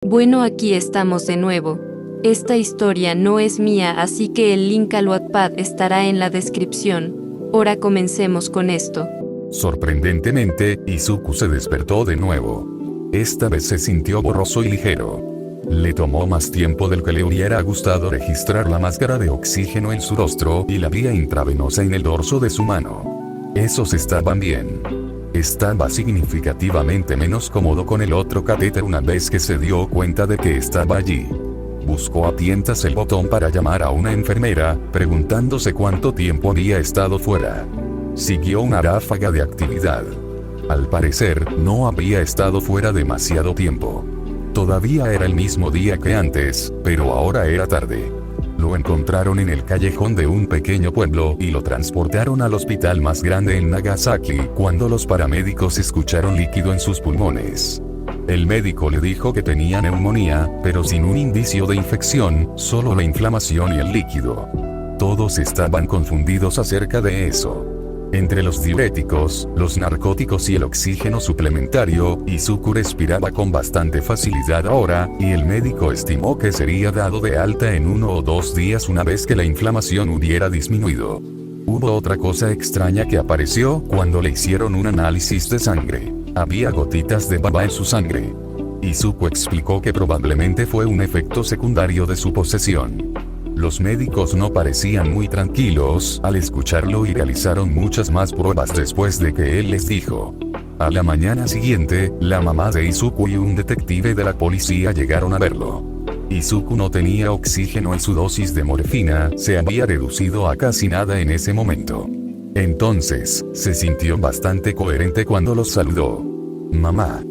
Bueno, aquí estamos de nuevo. Esta historia no es mía, así que el link al Wattpad estará en la descripción. Ahora comencemos con esto. Sorprendentemente, Izuku se despertó de nuevo. Esta vez se sintió borroso y ligero. Le tomó más tiempo del que le hubiera gustado registrar la máscara de oxígeno en su rostro y la vía intravenosa en el dorso de su mano. Esos estaban bien. Estaba significativamente menos cómodo con el otro catéter una vez que se dio cuenta de que estaba allí. Buscó a tientas el botón para llamar a una enfermera, preguntándose cuánto tiempo había estado fuera. Siguió una ráfaga de actividad. Al parecer, no había estado fuera demasiado tiempo. Todavía era el mismo día que antes, pero ahora era tarde. Lo encontraron en el callejón de un pequeño pueblo y lo transportaron al hospital más grande en Nagasaki cuando los paramédicos escucharon líquido en sus pulmones. El médico le dijo que tenía neumonía, pero sin un indicio de infección, solo la inflamación y el líquido. Todos estaban confundidos acerca de eso. Entre los diuréticos, los narcóticos y el oxígeno suplementario, Izuku respiraba con bastante facilidad ahora, y el médico estimó que sería dado de alta en 1 o 2 días una vez que la inflamación hubiera disminuido. Hubo otra cosa extraña que apareció cuando le hicieron un análisis de sangre. Había gotitas de baba en su sangre. Izuku explicó que probablemente fue un efecto secundario de su posesión. Los médicos no parecían muy tranquilos al escucharlo y realizaron muchas más pruebas después de que él les dijo. A la mañana siguiente, la mamá de Izuku y un detective de la policía llegaron a verlo. Izuku no tenía oxígeno y su dosis de morfina se había reducido a casi nada en ese momento. Entonces, se sintió bastante coherente cuando los saludó. Mamá.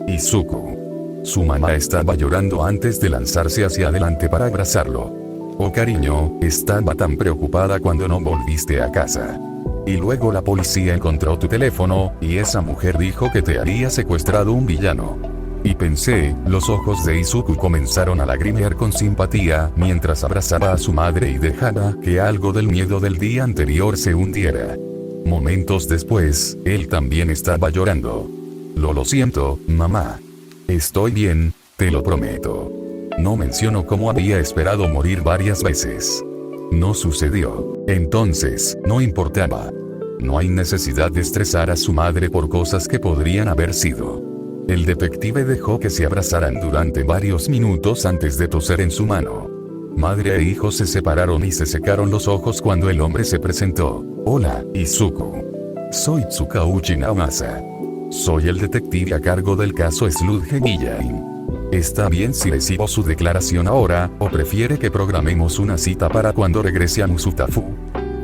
Izuku. Su mamá estaba llorando antes de lanzarse hacia adelante para abrazarlo. Oh cariño, estaba tan preocupada cuando no volviste a casa. Y luego la policía encontró tu teléfono, y esa mujer dijo que te había secuestrado un villano. Y pensé, los ojos de Izuku comenzaron a lagrimear con simpatía mientras abrazaba a su madre y dejaba que algo del miedo del día anterior se hundiera. Momentos después, él también estaba llorando. Lo siento, mamá. Estoy bien, te lo prometo. No mencionó cómo había esperado morir varias veces. No sucedió. Entonces, no importaba. No hay necesidad de estresar a su madre por cosas que podrían haber sido. El detective dejó que se abrazaran durante varios minutos antes de toser en su mano. Madre e hijo se separaron y se secaron los ojos cuando el hombre se presentó. Hola, Izuku. Soy Tsukauchi Naomasa. Soy el detective a cargo del caso Sludge Villain. ¿Está bien si recibo su declaración ahora, o prefiere que programemos una cita para cuando regrese a Musutafu?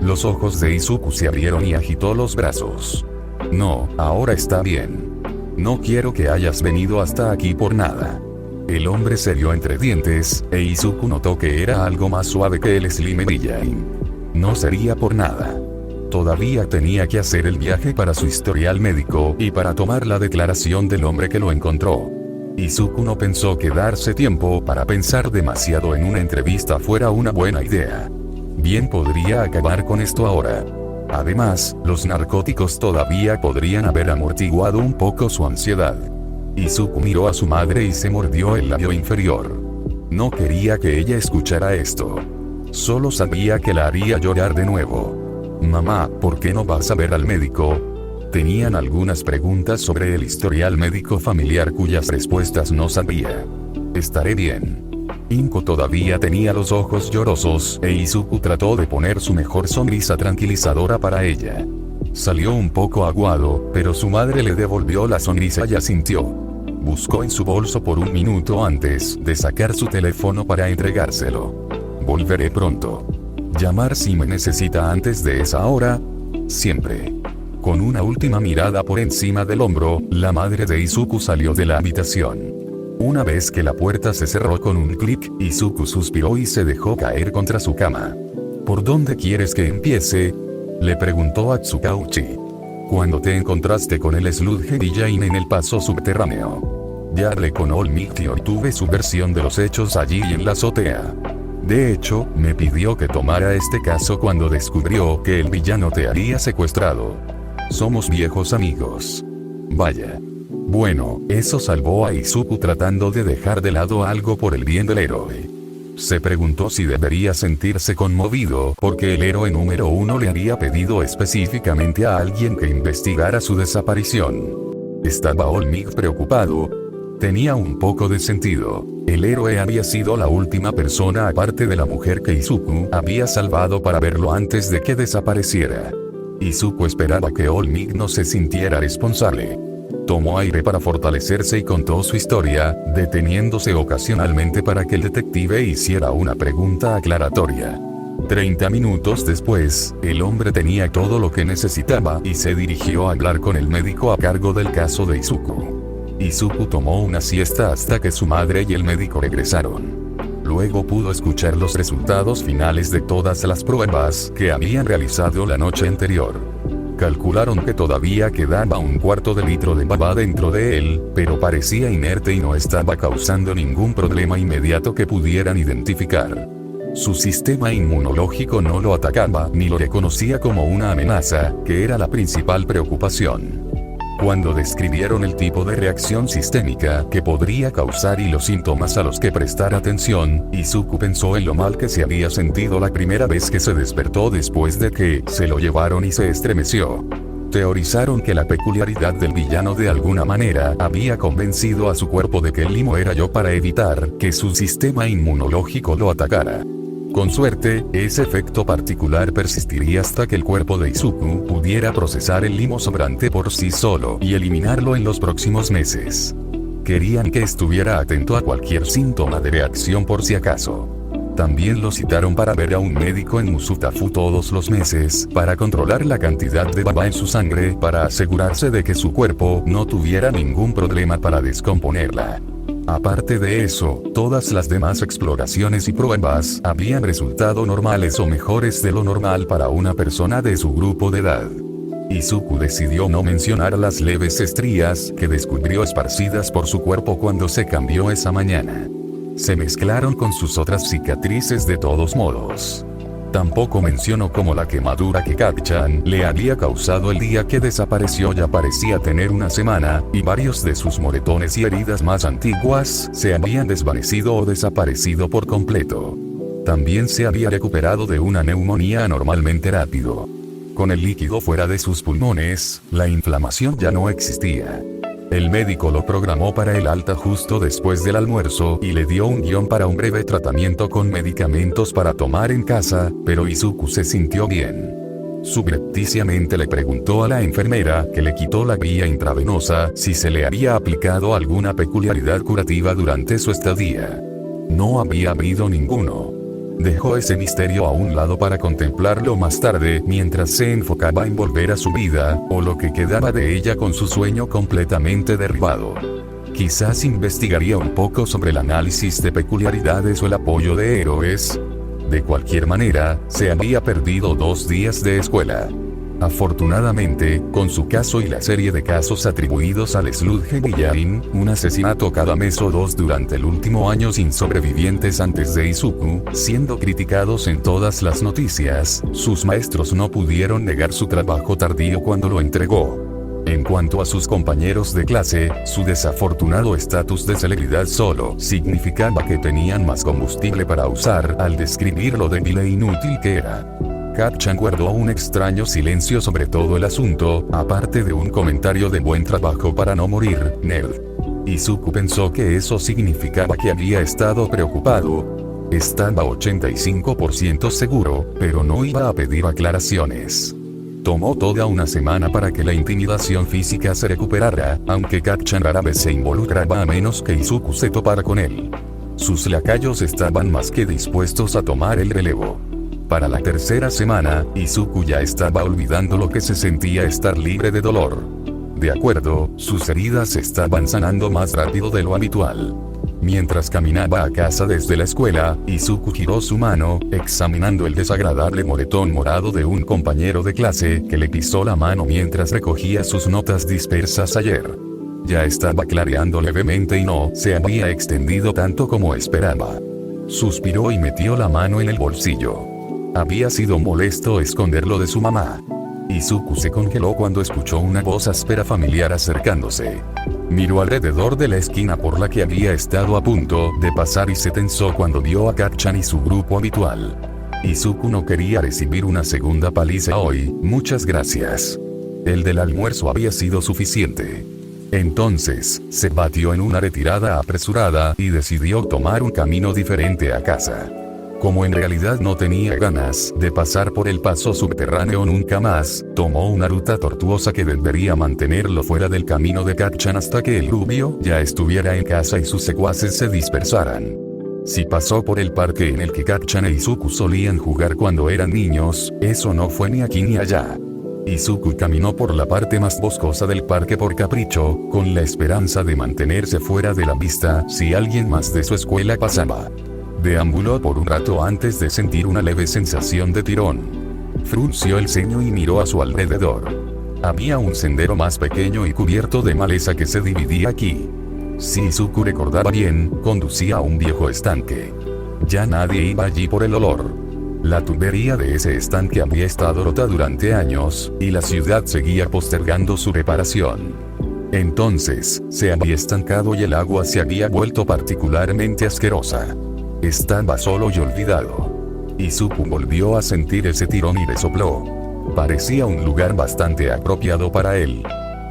Los ojos de Izuku se abrieron y agitó los brazos. No, ahora está bien. No quiero que hayas venido hasta aquí por nada. El hombre se rió entre dientes, e Izuku notó que era algo más suave que el Slime Villain. No sería por nada. Todavía tenía que hacer el viaje para su historial médico y para tomar la declaración del hombre que lo encontró. Izuku no pensó que darse tiempo para pensar demasiado en una entrevista fuera una buena idea. Bien podría acabar con esto ahora. Además, los narcóticos todavía podrían haber amortiguado un poco su ansiedad. Izuku miró a su madre y se mordió el labio inferior. No quería que ella escuchara esto. Solo sabía que la haría llorar de nuevo. Mamá, ¿por qué no vas a ver al médico? Tenían algunas preguntas sobre el historial médico familiar cuyas respuestas no sabía. Estaré bien. Inko todavía tenía los ojos llorosos, e Izuku trató de poner su mejor sonrisa tranquilizadora para ella. Salió un poco aguado, pero su madre le devolvió la sonrisa y asintió. Buscó en su bolso por un minuto antes de sacar su teléfono para entregárselo. Volveré pronto. Llamar si me necesita antes de esa hora. Siempre. Con una última mirada por encima del hombro, la madre de Izuku salió de la habitación. Una vez que la puerta se cerró con un clic, Izuku suspiró y se dejó caer contra su cama. ¿Por dónde quieres que empiece?, le preguntó a Tsukauchi. Cuando te encontraste con el Sludge Villain en el paso subterráneo. Ya hablé con All Might y obtuve su versión de los hechos allí en la azotea. De hecho, me pidió que tomara este caso cuando descubrió que el villano te había secuestrado. Somos viejos amigos. Vaya. Bueno, eso salvó a Izuku tratando de dejar de lado algo por el bien del héroe. Se preguntó si debería sentirse conmovido porque el héroe número 1 le había pedido específicamente a alguien que investigara su desaparición. ¿Estaba All Might preocupado? Tenía un poco de sentido. El héroe había sido la última persona aparte de la mujer que Izuku había salvado para verlo antes de que desapareciera. Izuku esperaba que All Might no se sintiera responsable. Tomó aire para fortalecerse y contó su historia, deteniéndose ocasionalmente para que el detective hiciera una pregunta aclaratoria. 30 minutos después, el hombre tenía todo lo que necesitaba y se dirigió a hablar con el médico a cargo del caso de Izuku. Izuku tomó una siesta hasta que su madre y el médico regresaron. Luego pudo escuchar los resultados finales de todas las pruebas que habían realizado la noche anterior. Calcularon que todavía quedaba un cuarto de litro de baba dentro de él, pero parecía inerte y no estaba causando ningún problema inmediato que pudieran identificar. Su sistema inmunológico no lo atacaba ni lo reconocía como una amenaza, que era la principal preocupación. Cuando describieron el tipo de reacción sistémica que podría causar y los síntomas a los que prestar atención, Izuku pensó en lo mal que se había sentido la primera vez que se despertó después de que se lo llevaron y se estremeció. Teorizaron que la peculiaridad del villano de alguna manera había convencido a su cuerpo de que el limo era yo para evitar que su sistema inmunológico lo atacara. Con suerte, ese efecto particular persistiría hasta que el cuerpo de Izuku pudiera procesar el limo sobrante por sí solo y eliminarlo en los próximos meses. Querían que estuviera atento a cualquier síntoma de reacción por si acaso. También lo citaron para ver a un médico en Musutafu todos los meses para controlar la cantidad de baba en su sangre para asegurarse de que su cuerpo no tuviera ningún problema para descomponerla. Aparte de eso, todas las demás exploraciones y pruebas habían resultado normales o mejores de lo normal para una persona de su grupo de edad. Izuku decidió no mencionar las leves estrías que descubrió esparcidas por su cuerpo cuando se cambió esa mañana. Se mezclaron con sus otras cicatrices de todos modos. Tampoco mencionó cómo la quemadura que Kat-chan le había causado el día que desapareció ya parecía tener una semana, y varios de sus moretones y heridas más antiguas se habían desvanecido o desaparecido por completo. También se había recuperado de una neumonía anormalmente rápido. Con el líquido fuera de sus pulmones, la inflamación ya no existía. El médico lo programó para el alta justo después del almuerzo y le dio un guión para un breve tratamiento con medicamentos para tomar en casa, pero Izuku se sintió bien. Subrepticiamente le preguntó a la enfermera que le quitó la vía intravenosa si se le había aplicado alguna peculiaridad curativa durante su estadía. No había habido ninguno. Dejó ese misterio a un lado para contemplarlo más tarde mientras se enfocaba en volver a su vida, o lo que quedaba de ella con su sueño completamente derribado. Quizás investigaría un poco sobre el análisis de peculiaridades o el apoyo de héroes. De cualquier manera, se había perdido 2 días de escuela. Afortunadamente, con su caso y la serie de casos atribuidos al Sludge Villain, un asesinato cada mes o 2 durante el último año sin sobrevivientes antes de Izuku, siendo criticados en todas las noticias, sus maestros no pudieron negar su trabajo tardío cuando lo entregó. En cuanto a sus compañeros de clase, su desafortunado estatus de celebridad solo significaba que tenían más combustible para usar al describir lo débil e inútil que era. Kat-chan guardó un extraño silencio sobre todo el asunto, aparte de un comentario de buen trabajo para no morir, nerd. Izuku pensó que eso significaba que había estado preocupado. Estaba 85% seguro, pero no iba a pedir aclaraciones. Tomó toda una semana para que la intimidación física se recuperara, aunque Kat-chan rara vez se involucraba a menos que Izuku se topara con él. Sus lacayos estaban más que dispuestos a tomar el relevo. Para la tercera semana, Izuku ya estaba olvidando lo que se sentía estar libre de dolor. De acuerdo, sus heridas estaban sanando más rápido de lo habitual. Mientras caminaba a casa desde la escuela, Izuku giró su mano, examinando el desagradable moretón morado de un compañero de clase que le pisó la mano mientras recogía sus notas dispersas ayer. Ya estaba clareando levemente y no se había extendido tanto como esperaba. Suspiró y metió la mano en el bolsillo. Había sido molesto esconderlo de su mamá. Izuku se congeló cuando escuchó una voz áspera familiar acercándose. Miró alrededor de la esquina por la que había estado a punto de pasar y se tensó cuando vio a Kacchan y su grupo habitual. Izuku no quería recibir una segunda paliza hoy, muchas gracias. El del almuerzo había sido suficiente. Entonces, se batió en una retirada apresurada y decidió tomar un camino diferente a casa. Como en realidad no tenía ganas de pasar por el paso subterráneo nunca más, tomó una ruta tortuosa que debería mantenerlo fuera del camino de Kacchan hasta que el rubio ya estuviera en casa y sus secuaces se dispersaran. Si pasó por el parque en el que Kacchan e Izuku solían jugar cuando eran niños, eso no fue ni aquí ni allá. Izuku caminó por la parte más boscosa del parque por capricho, con la esperanza de mantenerse fuera de la vista si alguien más de su escuela pasaba. Deambuló por un rato antes de sentir una leve sensación de tirón. Frunció el ceño y miró a su alrededor. Había un sendero más pequeño y cubierto de maleza que se dividía aquí. Si Izuku recordaba bien, conducía a un viejo estanque. Ya nadie iba allí por el olor. La tubería de ese estanque había estado rota durante años, y la ciudad seguía postergando su reparación. Entonces, se había estancado y el agua se había vuelto particularmente asquerosa. Estaba solo y olvidado. Izuku volvió a sentir ese tirón y resopló. Parecía un lugar bastante apropiado para él.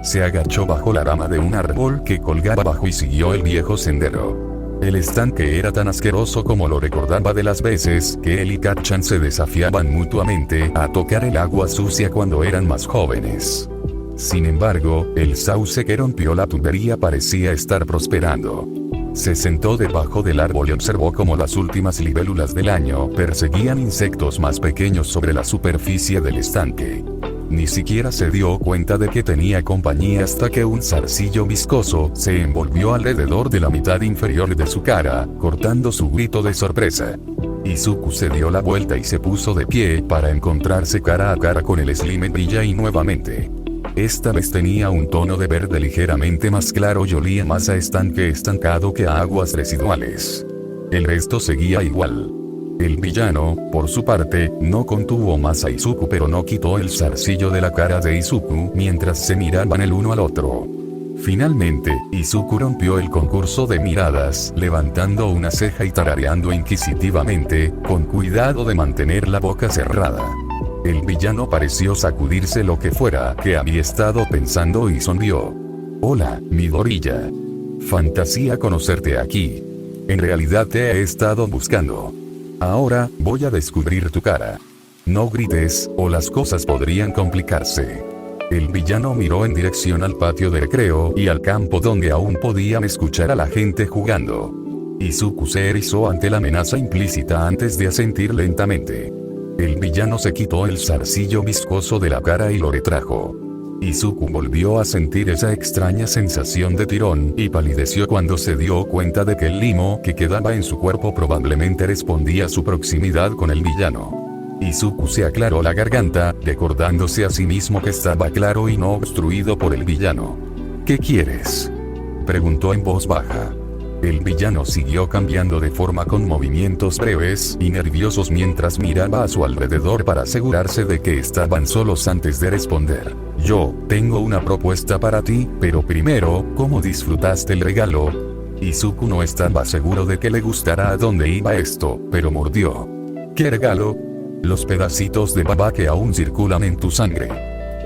Se agachó bajo la rama de un árbol que colgaba abajo y siguió el viejo sendero. El estanque era tan asqueroso como lo recordaba de las veces que él y Kacchan se desafiaban mutuamente a tocar el agua sucia cuando eran más jóvenes. Sin embargo, el sauce que rompió la tubería parecía estar prosperando. Se sentó debajo del árbol y observó cómo las últimas libélulas del año perseguían insectos más pequeños sobre la superficie del estanque. Ni siquiera se dio cuenta de que tenía compañía hasta que un zarcillo viscoso se envolvió alrededor de la mitad inferior de su cara, cortando su grito de sorpresa. Izuku se dio la vuelta y se puso de pie para encontrarse cara a cara con el Slime Villain nuevamente. Esta vez tenía un tono de verde ligeramente más claro y olía más a estanque estancado que a aguas residuales. El resto seguía igual. El villano, por su parte, no contuvo más a Izuku pero no quitó el zarcillo de la cara de Izuku mientras se miraban el uno al otro. Finalmente, Izuku rompió el concurso de miradas, levantando una ceja y tarareando inquisitivamente, con cuidado de mantener la boca cerrada. El villano pareció sacudirse lo que fuera que había estado pensando y sonrió. Hola, Midoriya. Fantasía conocerte aquí. En realidad te he estado buscando. Ahora, voy a descubrir tu cara. No grites, o las cosas podrían complicarse. El villano miró en dirección al patio de recreo y al campo donde aún podían escuchar a la gente jugando. Izuku se erizó ante la amenaza implícita antes de asentir lentamente. El villano se quitó el zarcillo viscoso de la cara y lo retrajo. Izuku volvió a sentir esa extraña sensación de tirón y palideció cuando se dio cuenta de que el limo que quedaba en su cuerpo probablemente respondía a su proximidad con el villano. Izuku se aclaró la garganta, recordándose a sí mismo que estaba claro y no obstruido por el villano. ¿Qué quieres?, preguntó en voz baja. El villano siguió cambiando de forma con movimientos breves y nerviosos mientras miraba a su alrededor para asegurarse de que estaban solos antes de responder. Yo tengo una propuesta para ti, pero primero, ¿cómo disfrutaste el regalo? Izuku no estaba seguro de que le gustara a dónde iba esto, pero mordió. ¿Qué regalo? Los pedacitos de baba que aún circulan en tu sangre.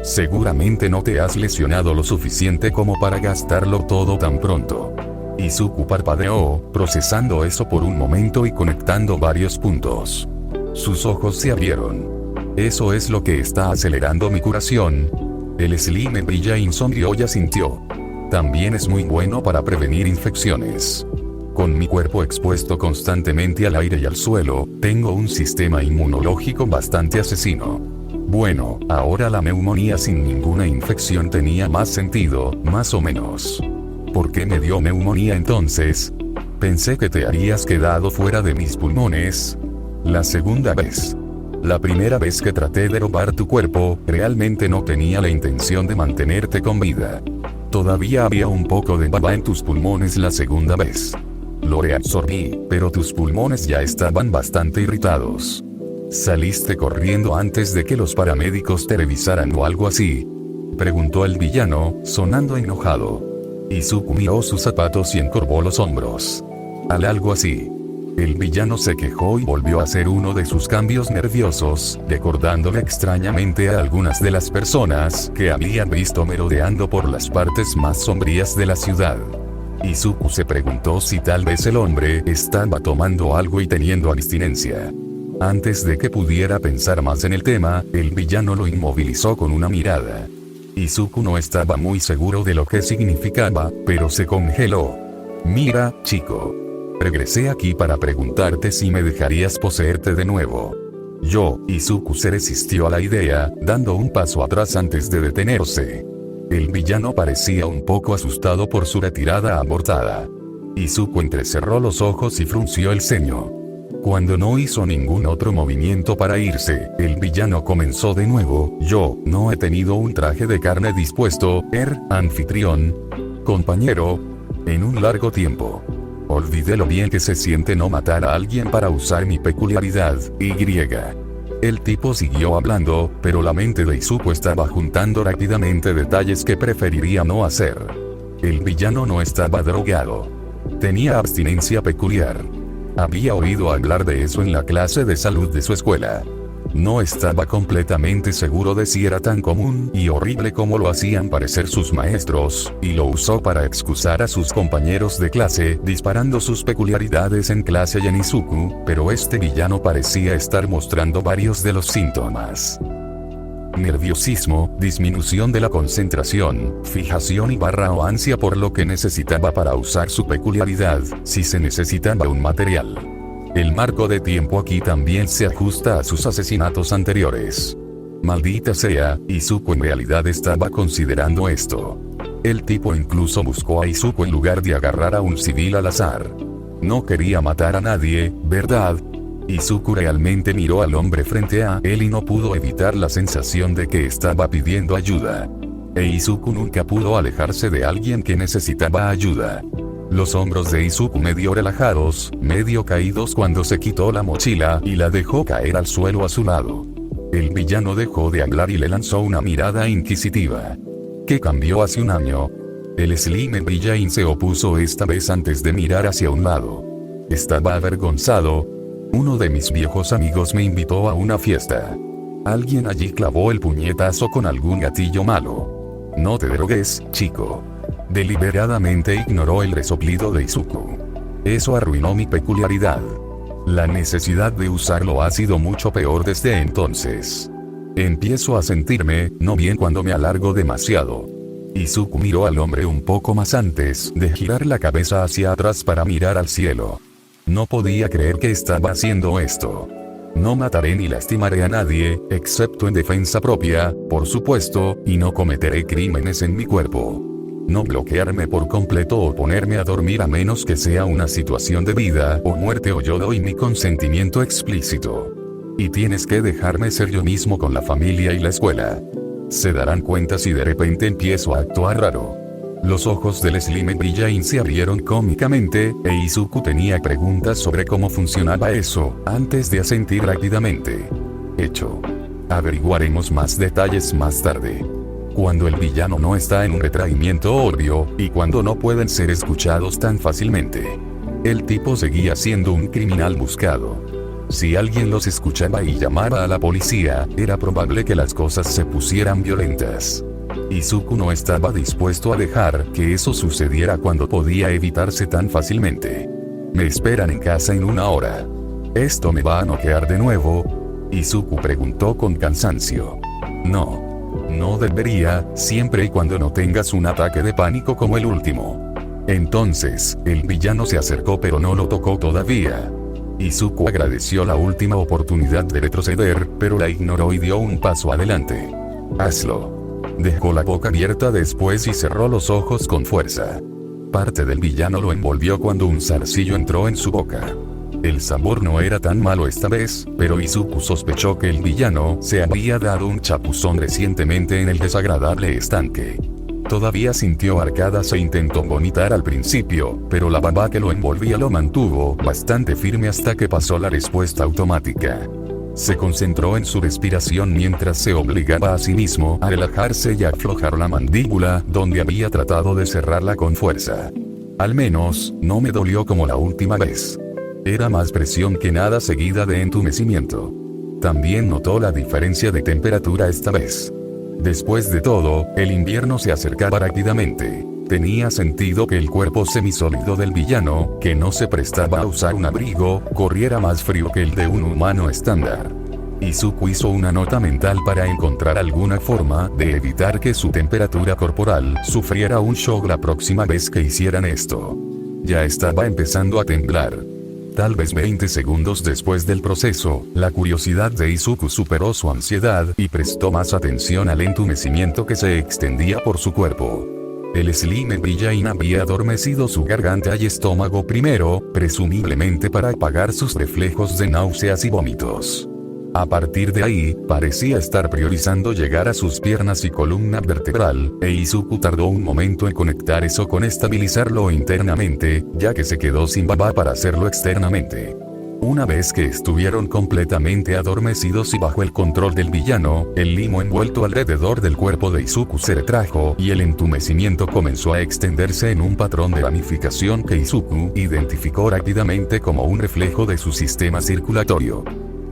Seguramente no te has lesionado lo suficiente como para gastarlo todo tan pronto. Izuku parpadeó, procesando eso por un momento y conectando varios puntos. Sus ojos se abrieron. ¿Eso es lo que está acelerando mi curación? El Slime Villain sonrió y asintió. También es muy bueno para prevenir infecciones. Con mi cuerpo expuesto constantemente al aire y al suelo, tengo un sistema inmunológico bastante asesino. Bueno, ahora la neumonía sin ninguna infección tenía más sentido, más o menos. ¿Por qué me dio neumonía entonces? Pensé que te habías quedado fuera de mis pulmones. La segunda vez. La primera vez que traté de robar tu cuerpo, realmente no tenía la intención de mantenerte con vida. Todavía había un poco de baba en tus pulmones la segunda vez. Lo reabsorbí, pero tus pulmones ya estaban bastante irritados. ¿Saliste corriendo antes de que los paramédicos te revisaran o algo así?, preguntó el villano, sonando enojado. Izuku miró sus zapatos y encorvó los hombros. Algo así. El villano se quejó y volvió a hacer uno de sus cambios nerviosos, recordándole extrañamente a algunas de las personas que habían visto merodeando por las partes más sombrías de la ciudad. Izuku se preguntó si tal vez el hombre estaba tomando algo y teniendo abstinencia. Antes de que pudiera pensar más en el tema, el villano lo inmovilizó con una mirada. Izuku no estaba muy seguro de lo que significaba, pero se congeló. Mira, chico. Regresé aquí para preguntarte si me dejarías poseerte de nuevo. Izuku se resistió a la idea, dando un paso atrás antes de detenerse. El villano parecía un poco asustado por su retirada abortada. Izuku entrecerró los ojos y frunció el ceño. Cuando no hizo ningún otro movimiento para irse, el villano comenzó de nuevo. Yo no he tenido un traje de carne dispuesto, anfitrión, compañero, en un largo tiempo. Olvidé lo bien que se siente no matar a alguien para usar mi peculiaridad, Y. El tipo siguió hablando, pero la mente de Izuku estaba juntando rápidamente detalles que preferiría no hacer. El villano no estaba drogado. Tenía abstinencia peculiar. Había oído hablar de eso en la clase de salud de su escuela. No estaba completamente seguro de si era tan común y horrible como lo hacían parecer sus maestros, y lo usó para excusar a sus compañeros de clase, disparando sus peculiaridades en clase y en Izuku, pero este villano parecía estar mostrando varios de los síntomas. Nerviosismo, disminución de la concentración, fijación y o ansia por lo que necesitaba para usar su peculiaridad, si se necesitaba un material. El marco de tiempo aquí también se ajusta a sus asesinatos anteriores. Maldita sea, Izuku en realidad estaba considerando esto. El tipo incluso buscó a Izuku en lugar de agarrar a un civil al azar. No quería matar a nadie, ¿verdad? Izuku realmente miró al hombre frente a él y no pudo evitar la sensación de que estaba pidiendo ayuda. Izuku nunca pudo alejarse de alguien que necesitaba ayuda. Los hombros de Izuku medio relajados, medio caídos cuando se quitó la mochila y la dejó caer al suelo a su lado. El villano dejó de hablar y le lanzó una mirada inquisitiva. ¿Qué cambió hace un año? El Slime Brillain se opuso esta vez antes de mirar hacia un lado. Estaba avergonzado. Uno de mis viejos amigos me invitó a una fiesta. Alguien allí clavó el puñetazo con algún gatillo malo. No te drogues, chico. Deliberadamente ignoró el resoplido de Izuku. Eso arruinó mi peculiaridad. La necesidad de usarlo ha sido mucho peor desde entonces. Empiezo a sentirme no bien cuando me alargo demasiado. Izuku miró al hombre un poco más antes de girar la cabeza hacia atrás para mirar al cielo. No podía creer que estaba haciendo esto. No mataré ni lastimaré a nadie, excepto en defensa propia, por supuesto, y no cometeré crímenes en mi cuerpo. No bloquearme por completo o ponerme a dormir a menos que sea una situación de vida o muerte o yo doy mi consentimiento explícito. Y tienes que dejarme ser yo mismo con la familia y la escuela. Se darán cuenta si de repente empiezo a actuar raro. Los ojos del Slime Brillain se abrieron cómicamente, e Izuku tenía preguntas sobre cómo funcionaba eso, antes de asentir rápidamente. Hecho. Averiguaremos más detalles más tarde. Cuando el villano no está en un retraimiento obvio, y cuando no pueden ser escuchados tan fácilmente. El tipo seguía siendo un criminal buscado. Si alguien los escuchaba y llamaba a la policía, era probable que las cosas se pusieran violentas. Izuku no estaba dispuesto a dejar que eso sucediera cuando podía evitarse tan fácilmente. Me esperan en casa en 1 hora. ¿Esto me va a noquear de nuevo? Izuku preguntó con cansancio. No debería, siempre y cuando no tengas un ataque de pánico como el último. Entonces, el villano se acercó pero no lo tocó todavía. Izuku agradeció la última oportunidad de retroceder, pero la ignoró y dio un paso adelante. Hazlo. Dejó la boca abierta después y cerró los ojos con fuerza. Parte del villano lo envolvió cuando un zarcillo entró en su boca. El sabor no era tan malo esta vez, pero Izuku sospechó que el villano se había dado un chapuzón recientemente en el desagradable estanque. Todavía sintió arcadas e intentó vomitar al principio, pero la baba que lo envolvía lo mantuvo bastante firme hasta que pasó la respuesta automática. Se concentró en su respiración mientras se obligaba a sí mismo a relajarse y a aflojar la mandíbula, donde había tratado de cerrarla con fuerza. Al menos, no me dolió como la última vez. Era más presión que nada seguida de entumecimiento. También notó la diferencia de temperatura esta vez. Después de todo, el invierno se acercaba rápidamente. Tenía sentido que el cuerpo semisólido del villano, que no se prestaba a usar un abrigo, corriera más frío que el de un humano estándar. Izuku hizo una nota mental para encontrar alguna forma de evitar que su temperatura corporal sufriera un shock la próxima vez que hicieran esto. Ya estaba empezando a temblar. Tal vez 20 segundos después del proceso, la curiosidad de Izuku superó su ansiedad y prestó más atención al entumecimiento que se extendía por su cuerpo. El Slime Brillain había adormecido su garganta y estómago primero, presumiblemente para apagar sus reflejos de náuseas y vómitos. A partir de ahí, parecía estar priorizando llegar a sus piernas y columna vertebral, e Izuku tardó un momento en conectar eso con estabilizarlo internamente, ya que se quedó sin baba para hacerlo externamente. Una vez que estuvieron completamente adormecidos y bajo el control del villano, el limo envuelto alrededor del cuerpo de Izuku se retrajo y el entumecimiento comenzó a extenderse en un patrón de ramificación que Izuku identificó rápidamente como un reflejo de su sistema circulatorio.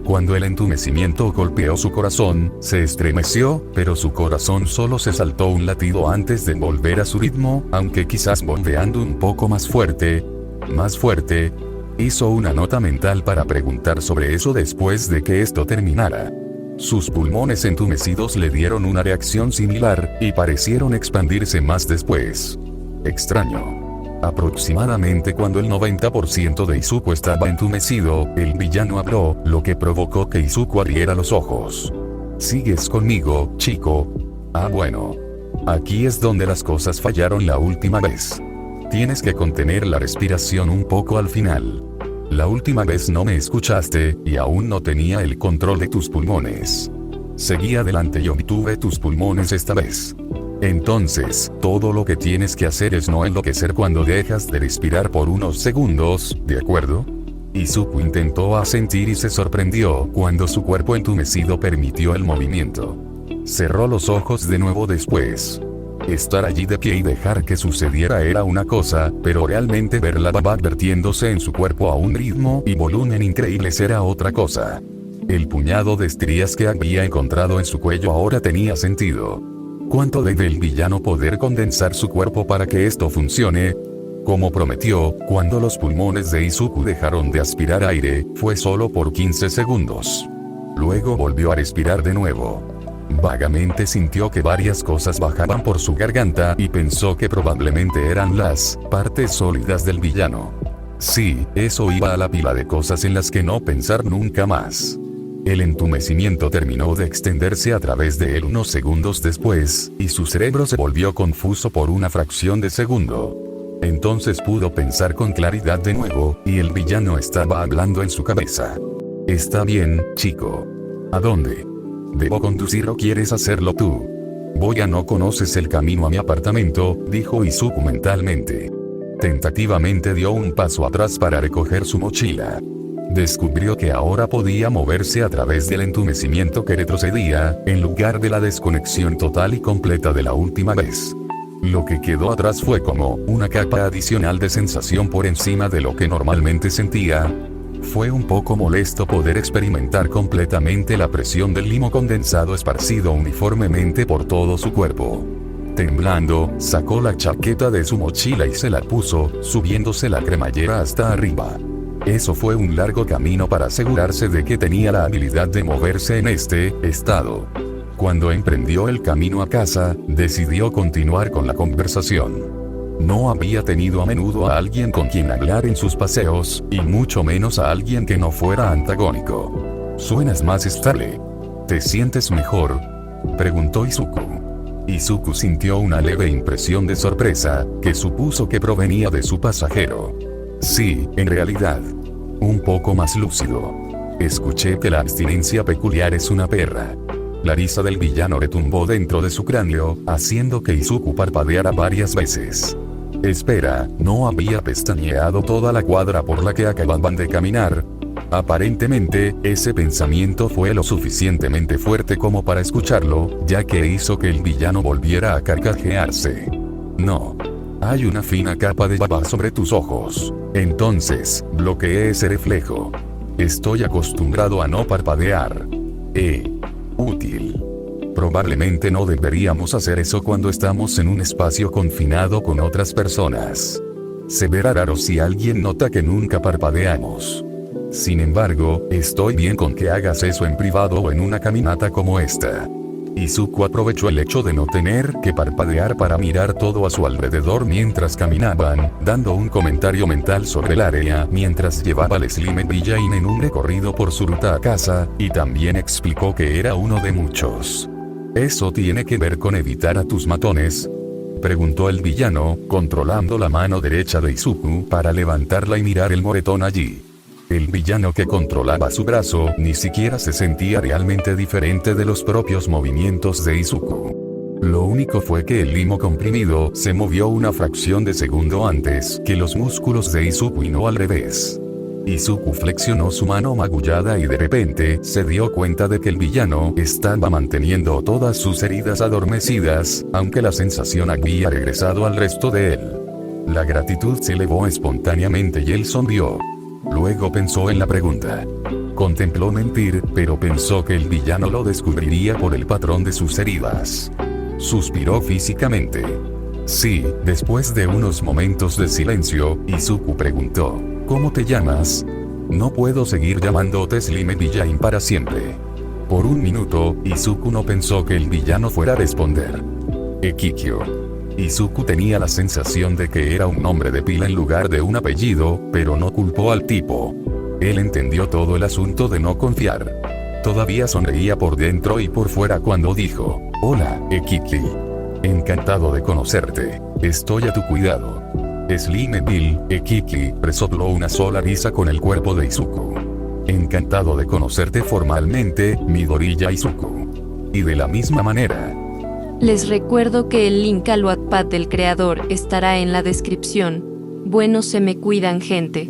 Cuando el entumecimiento golpeó su corazón, se estremeció, pero su corazón solo se saltó un latido antes de volver a su ritmo, aunque quizás bombeando un poco más fuerte. Más fuerte. Hizo una nota mental para preguntar sobre eso después de que esto terminara. Sus pulmones entumecidos le dieron una reacción similar, y parecieron expandirse más después. Extraño. Aproximadamente cuando el 90% de Izuku estaba entumecido, el villano habló, lo que provocó que Izuku abriera los ojos. ¿Sigues conmigo, chico? Ah, bueno. Aquí es donde las cosas fallaron la última vez. Tienes que contener la respiración un poco al final. La última vez no me escuchaste, y aún no tenía el control de tus pulmones. Seguí adelante y obtuve tus pulmones esta vez. Entonces, todo lo que tienes que hacer es no enloquecer cuando dejas de respirar por unos segundos, ¿de acuerdo? Izuku intentó asentir y se sorprendió cuando su cuerpo entumecido permitió el movimiento. Cerró los ojos de nuevo después. Estar allí de pie y dejar que sucediera era una cosa, pero realmente ver la baba vertiéndose en su cuerpo a un ritmo y volumen increíbles era otra cosa. El puñado de estrías que había encontrado en su cuello ahora tenía sentido. ¿Cuánto debe el villano poder condensar su cuerpo para que esto funcione? Como prometió, cuando los pulmones de Izuku dejaron de aspirar aire, fue solo por 15 segundos. Luego volvió a respirar de nuevo. Vagamente sintió que varias cosas bajaban por su garganta y pensó que probablemente eran las partes sólidas del villano. Sí, eso iba a la pila de cosas en las que no pensar nunca más. El entumecimiento terminó de extenderse a través de él unos segundos después, y su cerebro se volvió confuso por una fracción de segundo. Entonces pudo pensar con claridad de nuevo, y el villano estaba hablando en su cabeza. Está bien, chico. ¿A dónde? ¿Debo conducir o quieres hacerlo tú? No conoces el camino a mi apartamento, dijo Izuku mentalmente. Tentativamente dio un paso atrás para recoger su mochila. Descubrió que ahora podía moverse a través del entumecimiento que retrocedía, en lugar de la desconexión total y completa de la última vez. Lo que quedó atrás fue como una capa adicional de sensación por encima de lo que normalmente sentía. Fue un poco molesto poder experimentar completamente la presión del limo condensado esparcido uniformemente por todo su cuerpo. Temblando, sacó la chaqueta de su mochila y se la puso, subiéndose la cremallera hasta arriba. Eso fue un largo camino para asegurarse de que tenía la habilidad de moverse en este estado. Cuando emprendió el camino a casa, decidió continuar con la conversación. No había tenido a menudo a alguien con quien hablar en sus paseos, y mucho menos a alguien que no fuera antagónico. «Suenas más estable. ¿Te sientes mejor?», preguntó Izuku. Izuku sintió una leve impresión de sorpresa, que supuso que provenía de su pasajero. Sí, en realidad. Un poco más lúcido. Escuché que la abstinencia peculiar es una perra. La risa del villano retumbó dentro de su cráneo, haciendo que Izuku parpadeara varias veces. Espera, ¿no había pestañeado toda la cuadra por la que acababan de caminar? Aparentemente, ese pensamiento fue lo suficientemente fuerte como para escucharlo, ya que hizo que el villano volviera a carcajearse. No. Hay una fina capa de baba sobre tus ojos. Entonces, bloqueé ese reflejo. Estoy acostumbrado a no parpadear. Útil. Probablemente no deberíamos hacer eso cuando estamos en un espacio confinado con otras personas. Se verá raro si alguien nota que nunca parpadeamos. Sin embargo, estoy bien con que hagas eso en privado o en una caminata como esta. Izuku aprovechó el hecho de no tener que parpadear para mirar todo a su alrededor mientras caminaban, dando un comentario mental sobre el área mientras llevaba a Slime Villain en un recorrido por su ruta a casa, y también explicó que era uno de muchos. ¿Eso tiene que ver con evitar a tus matones?, preguntó el villano, controlando la mano derecha de Izuku para levantarla y mirar el moretón allí. El villano que controlaba su brazo ni siquiera se sentía realmente diferente de los propios movimientos de Izuku. Lo único fue que el limo comprimido se movió una fracción de segundo antes que los músculos de Izuku y no al revés. Izuku flexionó su mano magullada y de repente se dio cuenta de que el villano estaba manteniendo todas sus heridas adormecidas, aunque la sensación había regresado al resto de él. La gratitud se elevó espontáneamente y él sonrió. Luego pensó en la pregunta. Contempló mentir, pero pensó que el villano lo descubriría por el patrón de sus heridas. Suspiró físicamente. Sí, después de unos momentos de silencio, Izuku preguntó, ¿cómo te llamas? No puedo seguir llamándote Slime Villain para siempre. Por un minuto, Izuku no pensó que el villano fuera a responder. Ekikyo. Izuku tenía la sensación de que era un nombre de pila en lugar de un apellido, pero no culpó al tipo. Él entendió todo el asunto de no confiar. Todavía sonreía por dentro y por fuera cuando dijo, hola, Ekiki. Encantado de conocerte. Estoy a tu cuidado. Slime Bill, Ekiki, resopló una sola risa con el cuerpo de Izuku. Encantado de conocerte formalmente, Midoriya Izuku. Y de la misma manera. Les recuerdo que el link al Wattpad del creador estará en la descripción. Bueno, se me cuidan, gente.